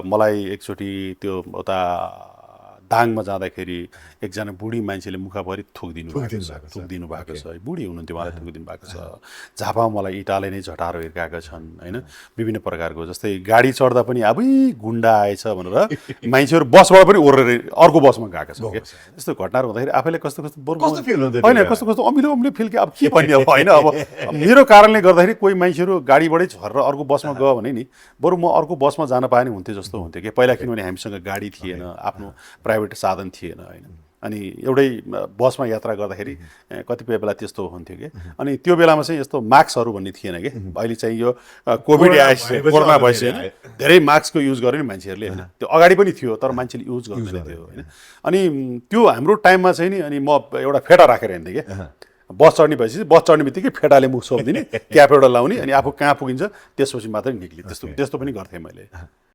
मलाई एकचोटि त्यो उता दाङमा जाँदाखेरि एकजना बुढी मान्छेले मुखाभरि थुकिदिनु भएको छ। बुढी हुनुहुन्थ्यो, उहाँलाई थुकिदिनु भएको छ। झापामा मलाई इँटाले नै झटारो हिर्काएका छन् होइन, विभिन्न प्रकारको। जस्तै गाडी चढ्दा पनि अबै गुन्डा आएछ भनेर मान्छेहरू बसबाट पनि ओरेर अर्को बसमा गएका छन्। यस्तो घटनाहरू हुँदाखेरि आफैले कस्तो होइन, कस्तो अमिलो फिल कि अब के भन्ने अब होइन। अब मेरो कारणले गर्दाखेरि कोही मान्छेहरू गाडीबाटै झरेर अर्को बसमा गयो भने नि बरु म अर्को बसमा जान पाए नि हुन्थ्यो जस्तो हुन्थ्यो कि पहिला, किनभने हामीसँग गाडी थिएन, आफ्नो प्राइभेट साधन थिएन होइन। अनि एउटै बसमा यात्रा गर्दाखेरि कतिपय बेला त्यस्तो हुन्थ्यो कि। अनि त्यो बेलामा चाहिँ यस्तो मास्कहरू भन्ने थिएन कि। अहिले चाहिँ यो कोभिड कोरोना भएपछि होइन धेरै मास्कको युज गर्यो नि मान्छेहरूले होइन। त्यो अगाडि पनि थियो तर मान्छेले युज गर्दैन थियो होइन। अनि त्यो हाम्रो टाइममा चाहिँ नि, अनि म एउटा फेटा राखेर हिँड्थेँ कि। बस चढ्ने भएपछि बस चढ्ने बित्तिकै फेटाले मुख सोधिदिने, क्याप एउटा लाउने, अनि आफू कहाँ पुगिन्छ त्यसपछि मात्रै निक्ली। त्यस्तो पनि गर्थेँ मैले।